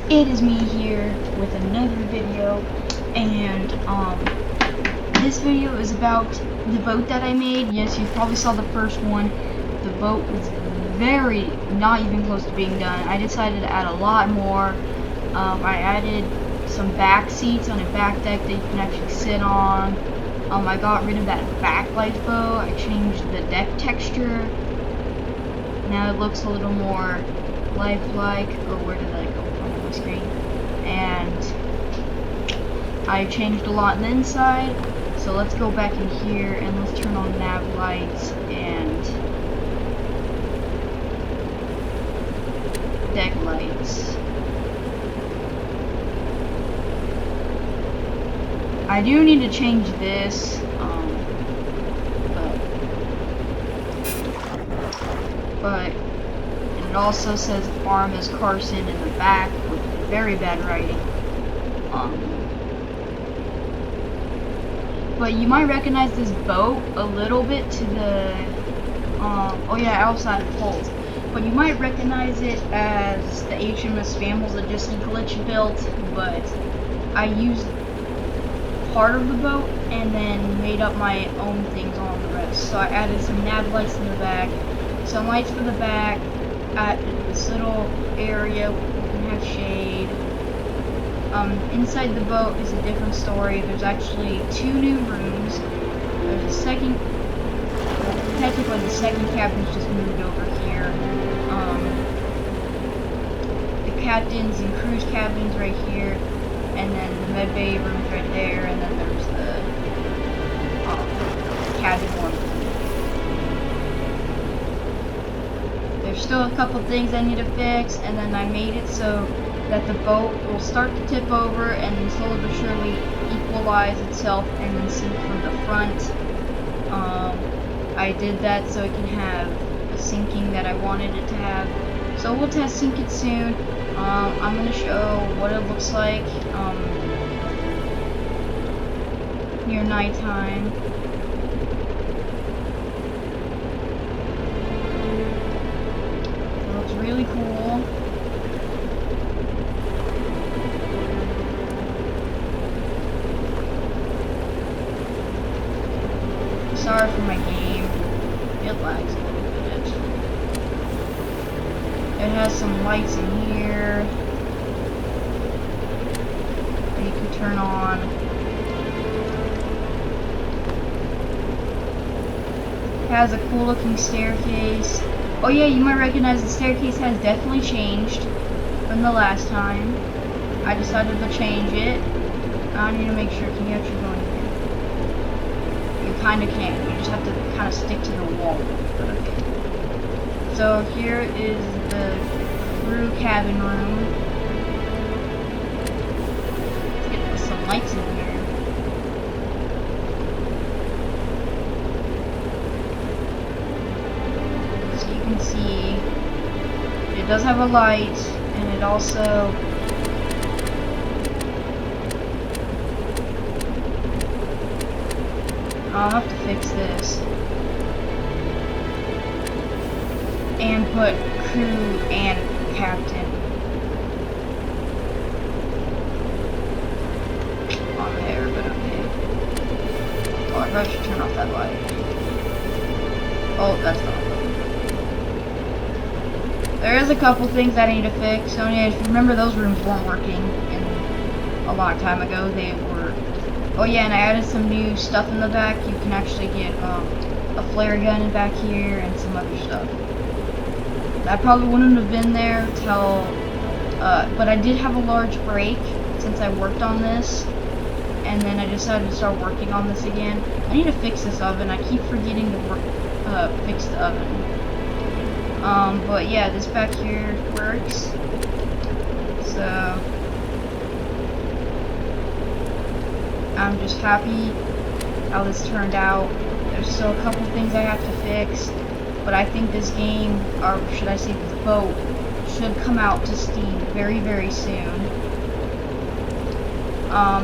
It is me here with another video, and this video is about the boat that I made. Yes, you probably saw the first one. The boat was not even close to being done. I decided to add a lot more. I added some back seats on a back deck that you can actually sit on. I got rid of that backlight bow. I changed the deck texture. Now it looks a little more lifelike. Or where did I go from my screen? And I changed a lot on the inside. So let's go back in here and let's turn on nav lights and deck lights. I do need to change this, but it also says farm as Carson in the back with very bad writing. But you might recognize this boat a little bit to the, oh yeah, I also added poles. But you might recognize it as the HMS Fambles that Disney Glitch built, but I used part of the boat and then made up my own things on the rest. So I added some nav lights in the back, some lights for the back, at this little area where you can have shade. Inside the boat is a different story. There's actually 2 new rooms. There's a second, technically the second cabin's just moved over here. The captain's and crew's cabins right here, and then the med bay room's right there, and then there's the cabin one. There's still a couple things I need to fix, and then I made it so that the boat will start to tip over and then slowly but surely equalize itself and then sink from the front. I did that so it can have the sinking that I wanted it to have. So we'll test sink it soon. I'm going to show what it looks like near nighttime. It looks really cool. Sorry for my game. It lags a little bit. It has some lights in here that you can turn on. It has a cool looking staircase. Oh yeah, you might recognize the staircase has definitely changed from the last time. I decided to change it. I need to make sure, can you actually go in here? You kind of can't. You just have to kind of stick to the wall. But okay. So here is the crew cabin room. Let's get some lights in here. So you can see it does have a light, and it also I'll have to fix this and put crew and captain on there, but okay. Oh, I probably should turn off that light. Oh, that's not. There is a couple things I need to fix. So yeah, if you remember, those rooms weren't working a long time ago. They were. Oh yeah, and I added some new stuff in the back. You can actually get a flare gun in back here and some other stuff. That probably wouldn't have been there till, but I did have a large break since I worked on this, and then I decided to start working on this again. I need to fix this oven. I keep forgetting to fix the oven. But yeah, this back here works. So I'm just happy how this turned out. There's still a couple things I have to fix, but I think this game, or should I say this boat, should come out to Steam very, very soon.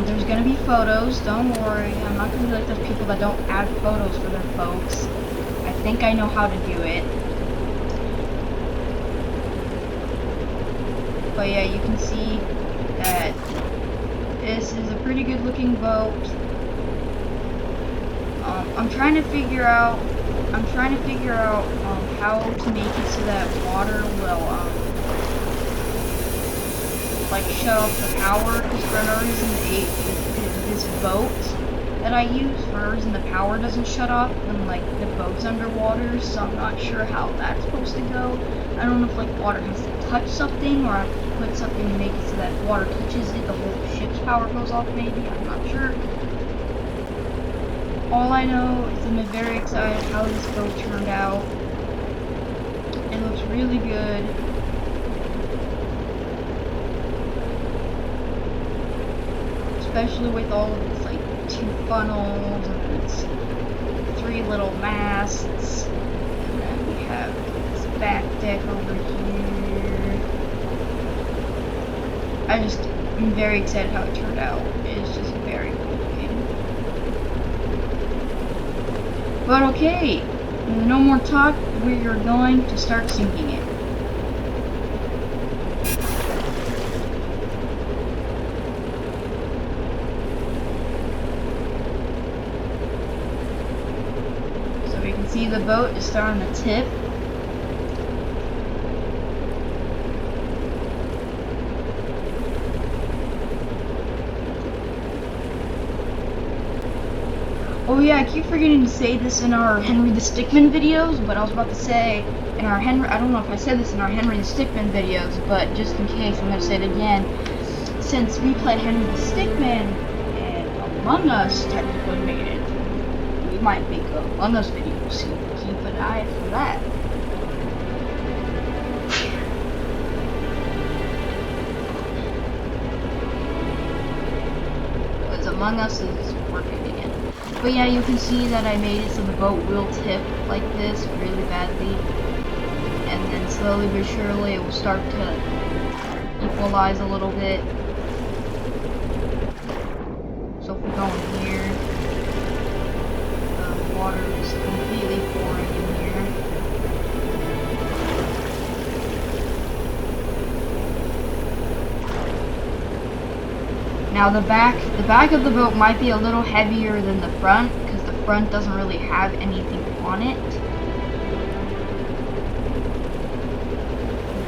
There's gonna be photos, don't worry. I'm not gonna be like those people that don't add photos for their boats. I think I know how to do it. But yeah, you can see that this is a pretty good looking boat. I'm trying to figure out how to make it so that water will like shut off the power, because for no reason this boat that I use, for no reason the power doesn't shut off when like the boat's underwater, so I'm not sure how that's supposed to go. I don't know if like water has to touch something, or I have to put something to make it so that water touches it, the whole ship's power goes off maybe, I'm not sure. All I know is I'm very excited how this boat turned out. It looks really good. Especially with all of its like 2 funnels and its 3 little masts. And then we have this back deck over here. I'm very excited how it turned out. It's just very cool looking. But okay, no more talk, we are going to start sinking it. So we can see the boat is starting to tip. Oh yeah, I keep forgetting to say this in our Henry the Stickman videos, but I was about to say in our I don't know if I said this in our Henry the Stickman videos, but just in case, I'm going to say it again. Since we played Henry the Stickman and Among Us technically made it, we might make a Among Us video, so keep an eye for that. Because Among Us is working again. But yeah, you can see that I made it so the boat will tip like this really badly, and then slowly but surely it will start to equalize a little bit. So if we go in here, the water is completely pouring in here. Now the back of the boat might be a little heavier than the front, because the front doesn't really have anything on it.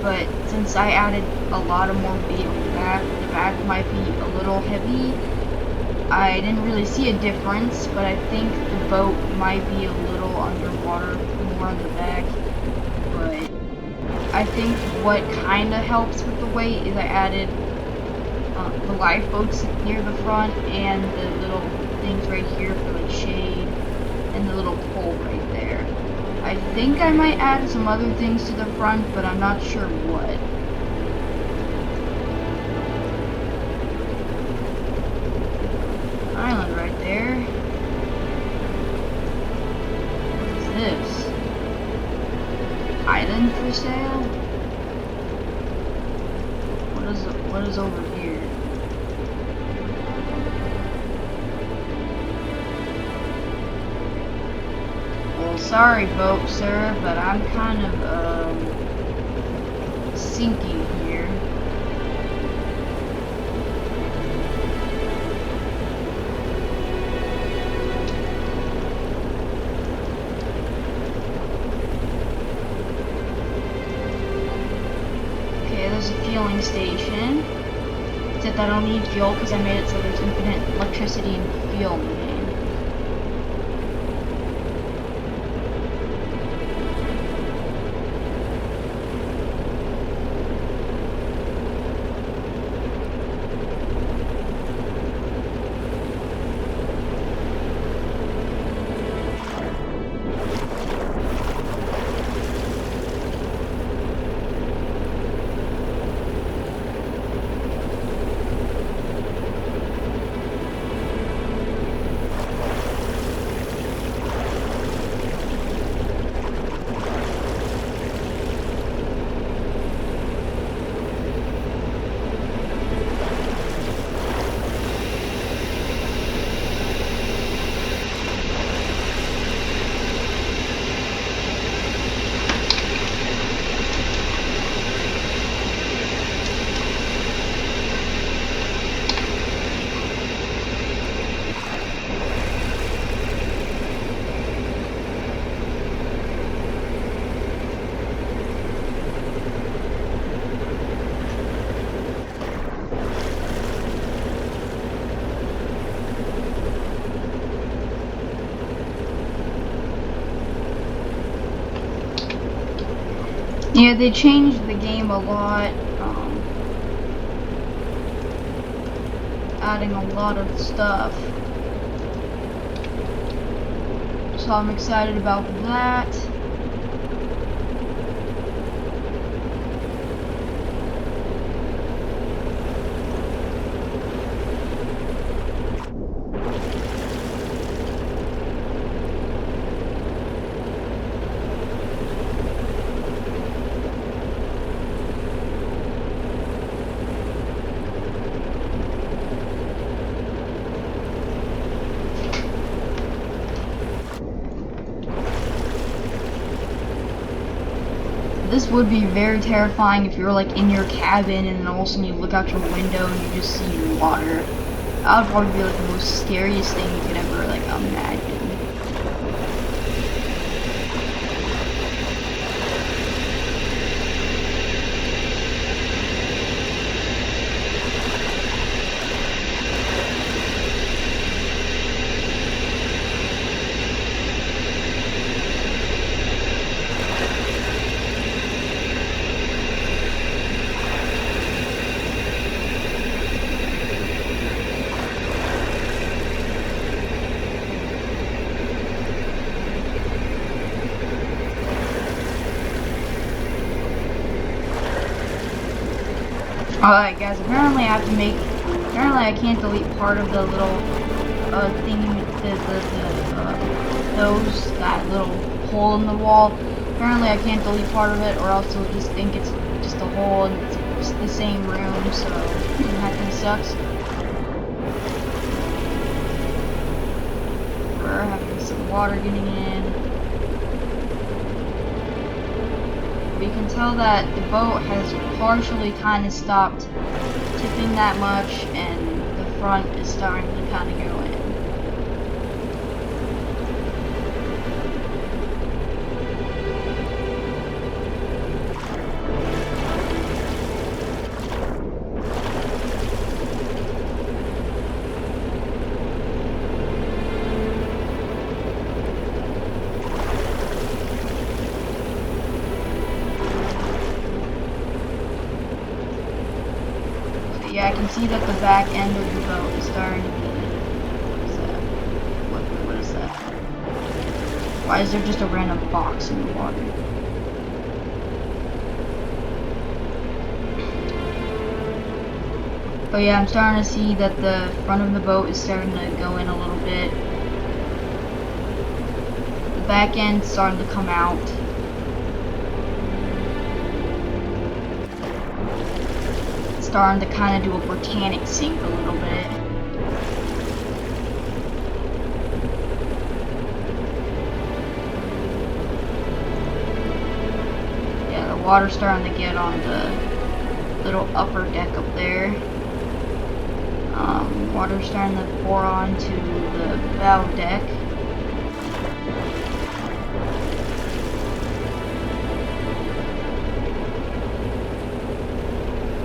But since I added a lot of more weight on the back might be a little heavy. I didn't really see a difference, but I think the boat might be a little underwater more on the back. But I think what kind of helps with the weight is I added the lifeboats near the front and the little things right here for like shade and the little pole right there. I think I might add some other things to the front, but I'm not sure what. Island right there. What is this? Island for sale? What is over here? Well, sorry boat sir, but I'm kind of sinking here. There's a fueling station, except I don't need fuel because I made it so there's infinite electricity and fuel in the game. Yeah, they changed the game a lot, adding a lot of stuff. So I'm excited about that. This would be very terrifying if you're like in your cabin and then all of a sudden you look out your window and you just see water. That would probably be like the most scariest thing you could ever like imagine. Alright guys, apparently I can't delete part of the little thing, that little hole in the wall. Apparently I can't delete part of it or else it'll just think it's just a hole and it's just the same room, so that kind of sucks. We're having some water getting in. You can tell that the boat has partially kind of stopped tipping that much and the front is starting to kind of go in. Yeah, I can see that the back end of the boat is starting to get in. What is that? Why is there just a random box in the water? But yeah, I'm starting to see that the front of the boat is starting to go in a little bit. The back end's starting to come out. Starting to kind of do a Britannic sink a little bit. Yeah, the water's starting to get on the little upper deck up there. Water's starting to pour onto the bow deck.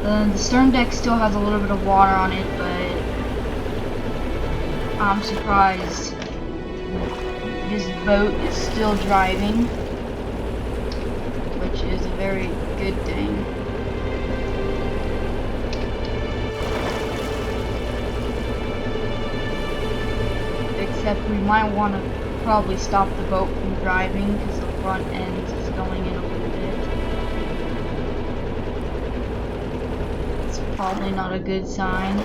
The stern deck still has a little bit of water on it, but I'm surprised this boat is still driving, which is a very good thing. Except we might want to probably stop the boat from driving because the front end is going in a little bit. Probably not a good sign.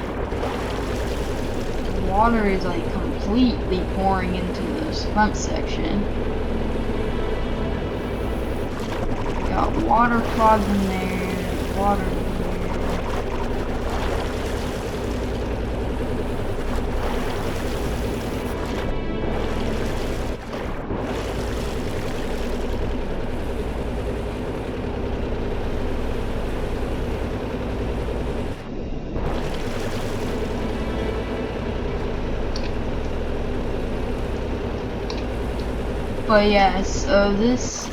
The water is like completely pouring into this front section. We got water clogged in there, water in there. But yeah, so this,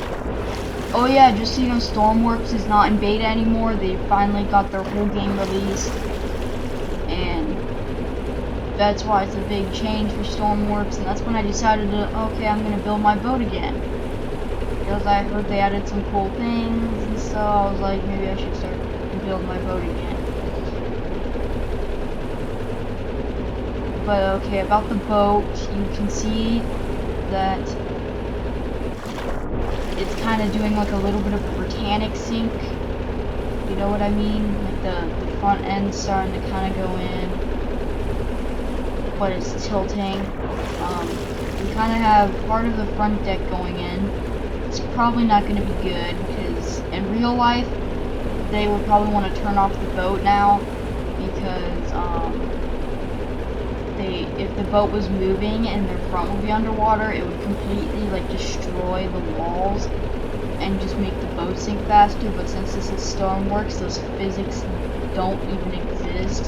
oh yeah, just so you know, Stormworks is not in beta anymore. They finally got their whole game released, and that's why it's a big change for Stormworks, and that's when I decided to, okay, I'm gonna build my boat again. because I heard they added some cool things and stuff. I was like, maybe I should start building my boat again. But okay, about the boat, you can see that it's kind of doing like a little bit of a Britannic sink. You know what I mean? Like the front end starting to kind of go in, but it's tilting. We kind of have part of the front deck going in. It's probably not going to be good because in real life they would probably want to turn off the boat now because if the boat was moving and their front would be underwater, it would completely like destroy the walls and just make the boat sink faster. But since this is Stormworks, those physics don't even exist.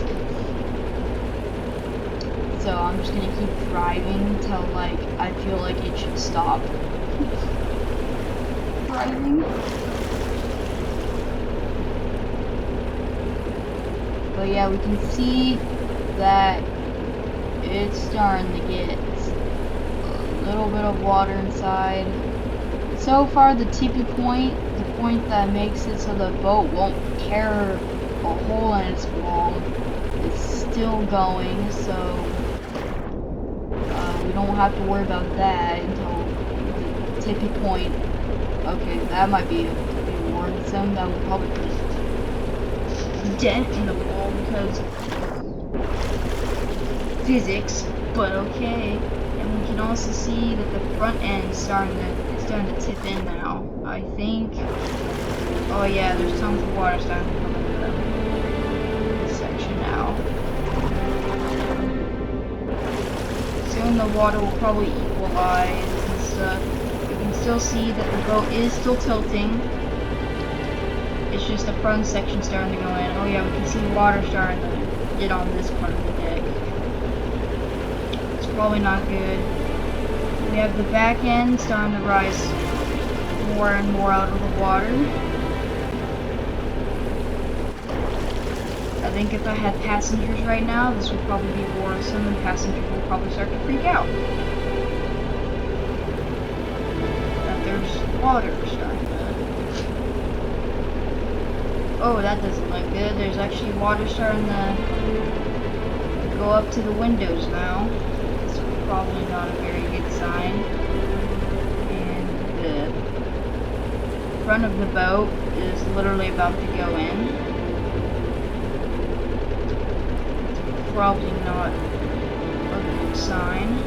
So I'm just gonna keep driving until like I feel like it should stop driving. But yeah, we can see that it's starting to get a little bit of water inside. So far, the tippy point, the point that makes it so the boat won't tear a hole in its wall, is still going, so we don't have to worry about that until the tippy point. Okay, that might be worrisome. That would probably put a dent in the wall because physics, but okay. And we can also see that the front end is starting to tip in now. I think. Oh yeah, there's tons of water starting to come into this section now. Soon the water will probably equalize and stuff. You can still see that the boat is still tilting. It's just the front section starting to go in. Oh yeah, we can see water starting to get on this part of the deck. Probably not good. We have the back end starting to rise more and more out of the water. I think if I had passengers right now, this would probably be worrisome and passengers will probably start to freak out. That there's water starting to... Oh, that doesn't look good. There's actually water starting to go up to the windows now. Probably not a very good sign. And the front of the boat is literally about to go in. Probably not a good sign.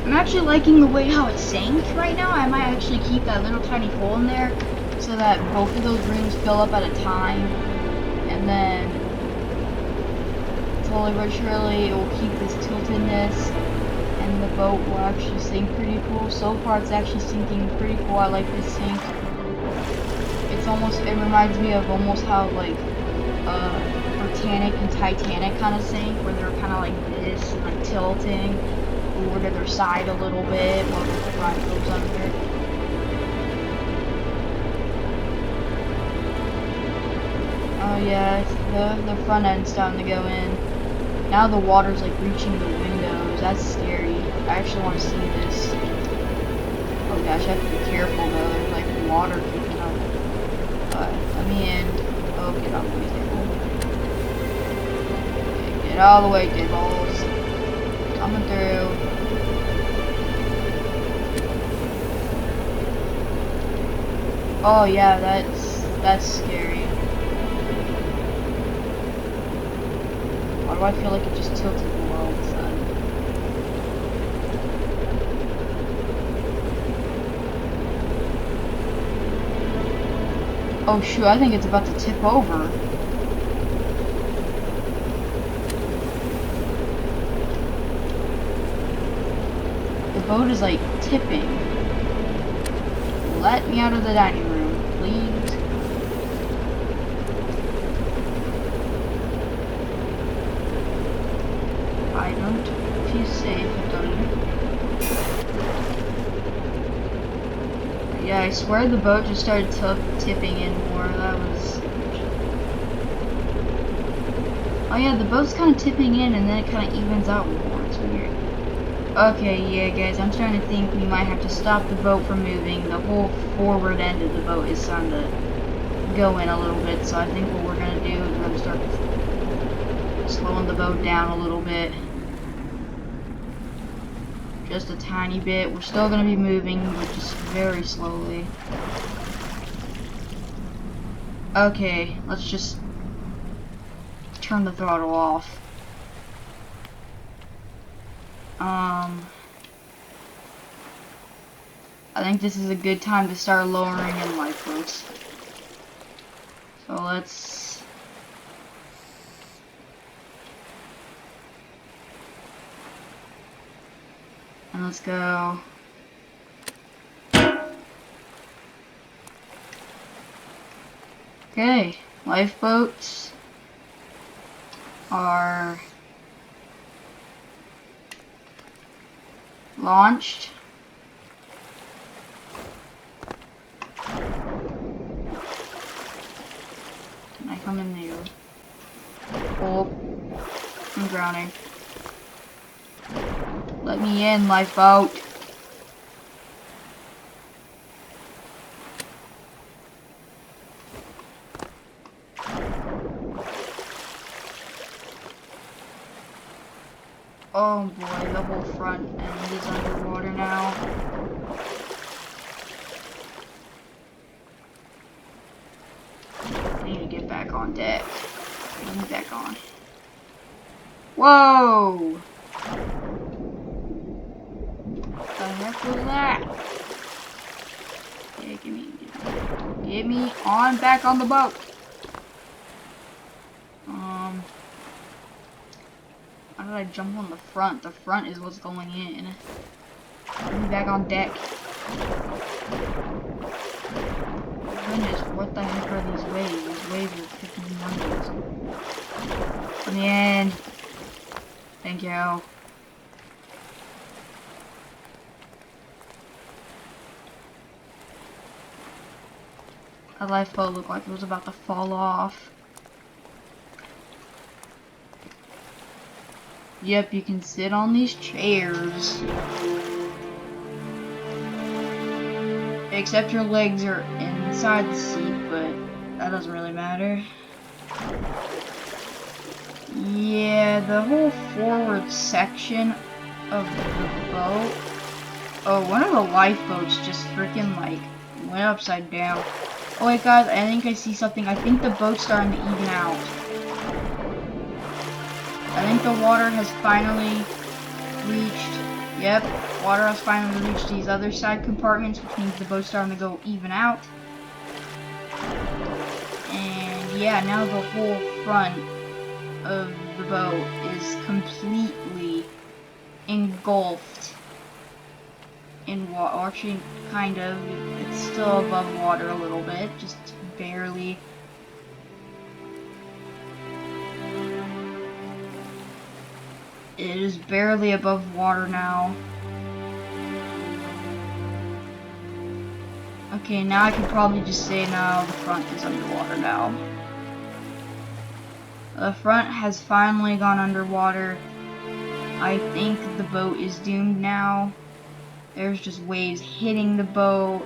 I'm actually liking the way how it sank right now. I might actually keep that little tiny hole in there so that both of those rooms fill up at a time, and then slowly but surely it will keep this tiltedness and the boat will actually sink pretty cool. So far it's actually sinking pretty cool. I like this sink. It's almost, it reminds me of almost how like Britannic and Titanic kind of sink, where they're kind of like this and like tilting over to their side a little bit while the front goes under. Oh yeah, the front end's starting to go in. Now the water's like reaching the windows. That's scary. I actually want to see this. Oh gosh, I have to be careful though. There's like water keeping up. Let me in. Oh, get out of the way, table. Okay, get out of the way, tables. Coming through. Oh yeah, that's scary. Why do I feel like it just tilted the world all of a sudden? Oh shoot, I think it's about to tip over. The boat is like tipping. Let me out of the dining room, please. I don't feel safe at all. Yeah, I swear the boat just started tipping in more. That was... Oh yeah, the boat's kind of tipping in and then it kind of evens out more. It's weird. Okay, yeah guys, I'm starting to think we might have to stop the boat from moving. The whole forward end of the boat is starting to go in a little bit, so I think what we're going to do is we're going to start slowing the boat down a little bit. Just a tiny bit. We're still going to be moving, but just very slowly. Okay, let's just turn the throttle off. I think this is a good time to start lowering in lifeboats. So let's... And let's go. Okay, lifeboats are launched. Can I come in there? Oh, I'm drowning. Let me in, lifeboat. Oh boy, the whole front end is underwater now. I need to get back on deck. Get me back on. Whoa! What the heck was that? Yeah, get me on back on the boat. How did I jump on the front? The front is what's going in. Get me back on deck. Goodness, what the heck are these waves? These waves are freaking wonders. Let me in. Thank you. That lifeboat looked like it was about to fall off. Yep, you can sit on these chairs. Except your legs are inside the seat, but that doesn't really matter. Yeah, the whole forward section of the boat. Oh, one of the lifeboats just freaking like went upside down. Oh wait guys, I think I see something. I think the boat's starting to even out. I think the water has finally reached, yep, water has finally reached these other side compartments, which means the boat's starting to go even out. And yeah, now the whole front of the boat is completely engulfed in water. Actually, kind of. It's still above water a little bit, just barely. It is barely above water now. Okay, now I can probably just say now the front is underwater now. The front has finally gone underwater. I think the boat is doomed now. There's just waves hitting the boat.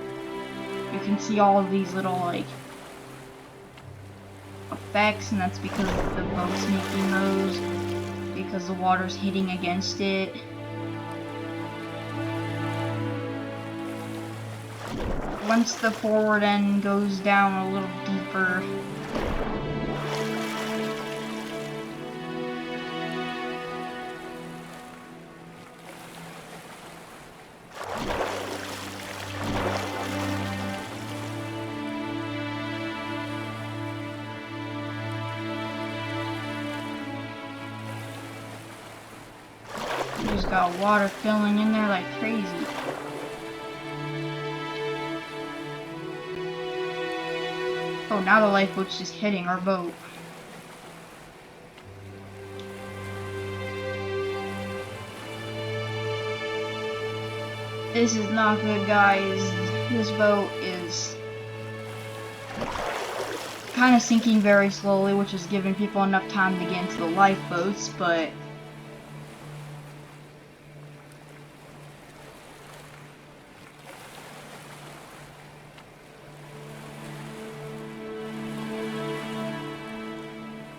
You can see all of these little like effects, and that's because the boat's making those. Because the water's hitting against it. Once the forward end goes down a little deeper, just got water filling in there like crazy. Oh, now the lifeboat's just hitting our boat. This is not good, guys. This boat is kind of sinking very slowly, which is giving people enough time to get into the lifeboats, but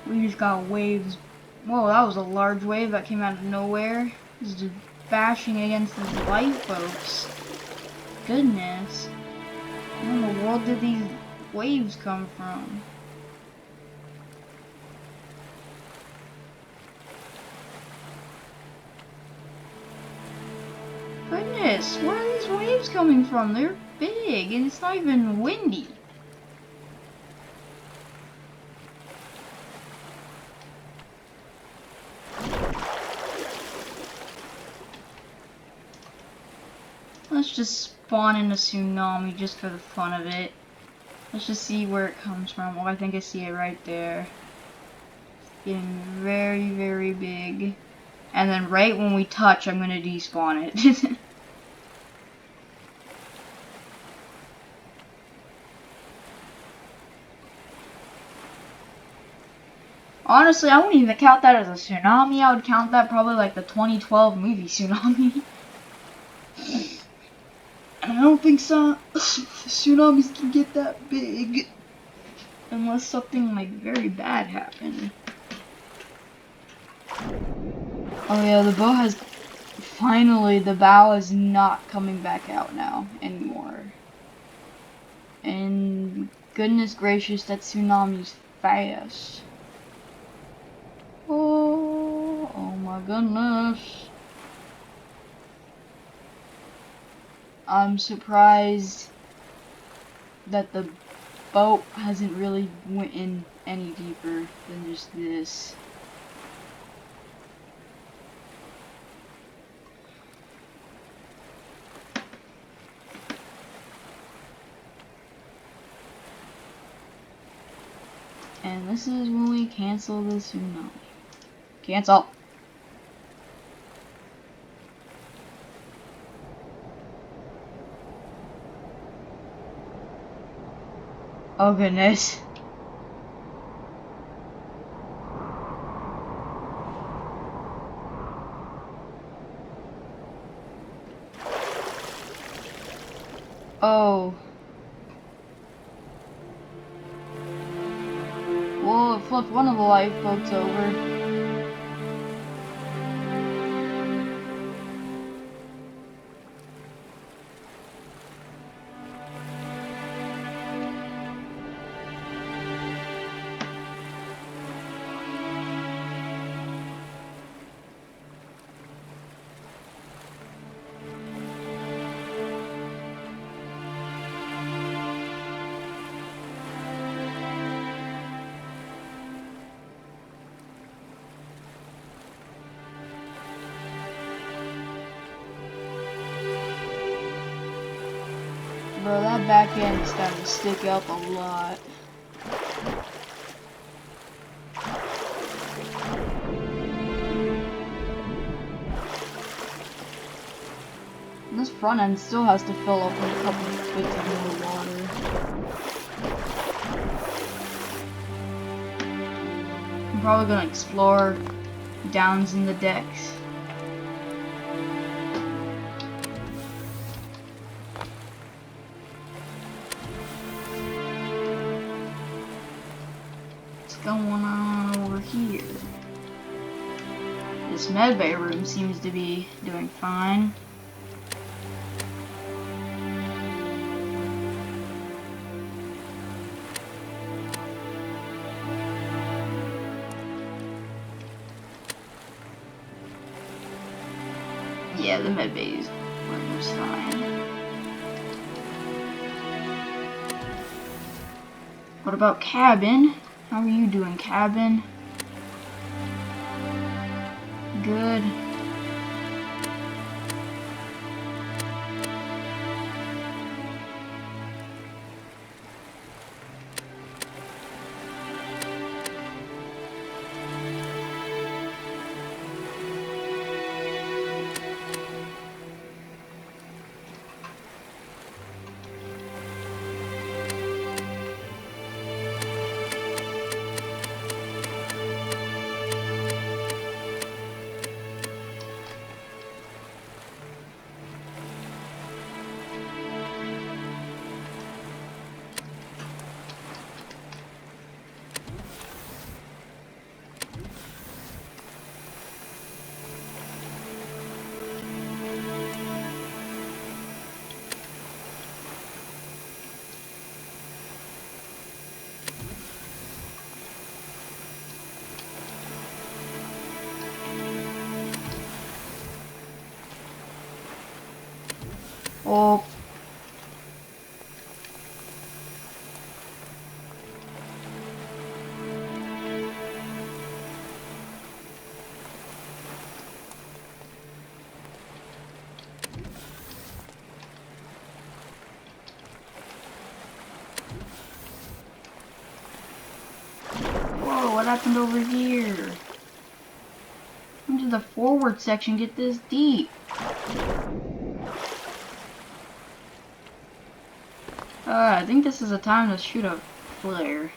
we just got waves. Whoa, that was a large wave that came out of nowhere. It's just bashing against these lifeboats. Goodness. Where in the world did these waves come from? Goodness, where are these waves coming from? They're big and it's not even windy. Let's just spawn in a tsunami just for the fun of it. Let's just see where it comes from. Oh, I think I see it right there. It's getting very, very big. And then right when we touch, I'm gonna despawn it. Honestly, I wouldn't even count that as a tsunami. I would count that probably like the 2012 movie Tsunami. And I don't think tsunamis can get that big unless something like very bad happened. Oh yeah, the bow has finally, the bow is not coming back out now anymore. And goodness gracious, that tsunami's fast. Oh my goodness. I'm surprised that the boat hasn't really went in any deeper than just this. And this is when we cancel the tsunami. Cancel. Oh goodness. Oh. Well, it flipped one of the lifeboats over. Bro, that back end is starting to stick up a lot. And this front end still has to fill up with a couple of bits of more water. I'm probably gonna explore downs in the decks. Going on over here? This medbay room seems to be doing fine. Yeah, the medbay room is fine. What about cabin? How are you doing, cabin? Good. Oh. Whoa, what happened over here? When did the forward section get this deep? I think this is the time to shoot a flare.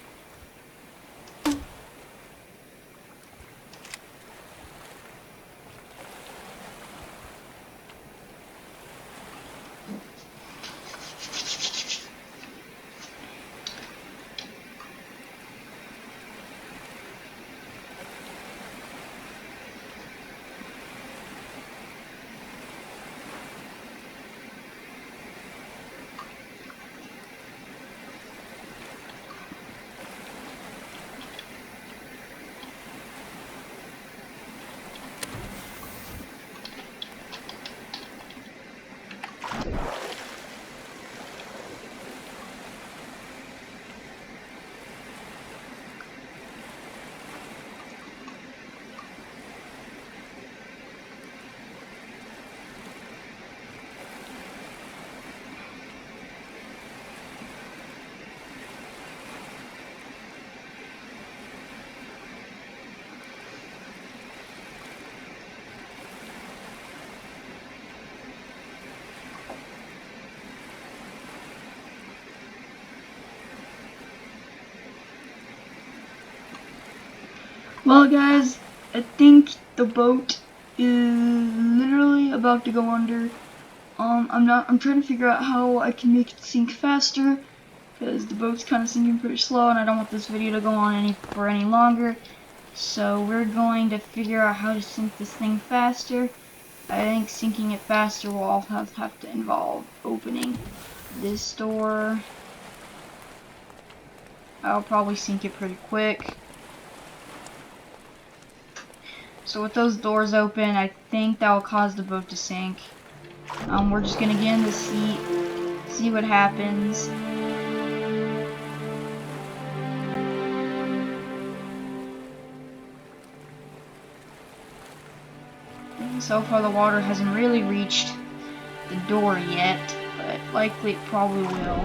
Well, guys, I think the boat is literally about to go under. I'm trying to figure out how I can make it sink faster, because the boat's kind of sinking pretty slow, and I don't want this video to go on for any longer. So we're going to figure out how to sink this thing faster. I think sinking it faster will all have to involve opening this door. I'll probably sink it pretty quick. So with those doors open, I think that will cause the boat to sink. We're just gonna get in the seat, see what happens. So far the water hasn't really reached the door yet, but likely it probably will.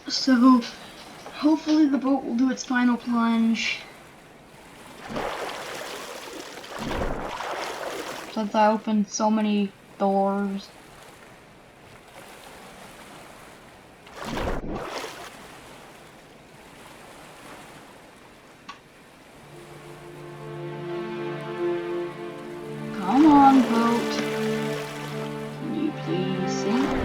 So, hopefully the boat will do its final plunge. Since I opened so many doors. Come on, boat. Can you please sink?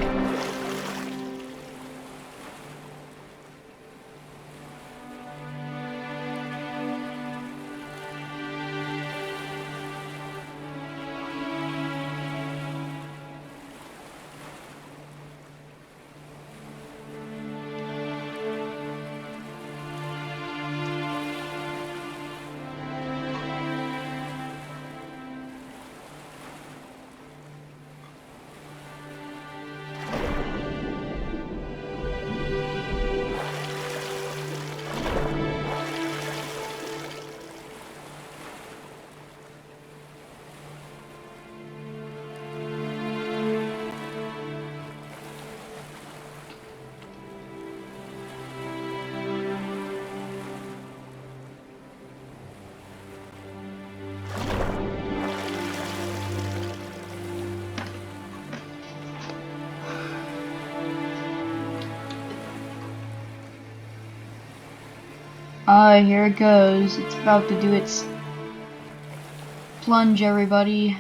Here it goes. It's about to do its plunge, everybody.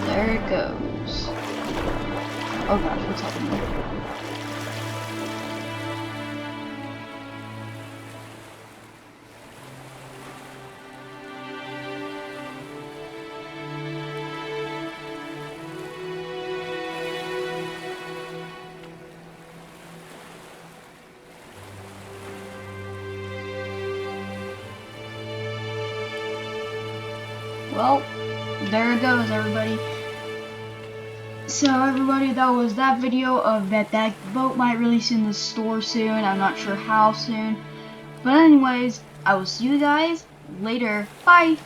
There it goes. Oh gosh, what's happening? Well, there it goes, everybody. So everybody, that was that video of that boat might release in the store soon. I'm not sure how soon. But anyways, I will see you guys later. Bye!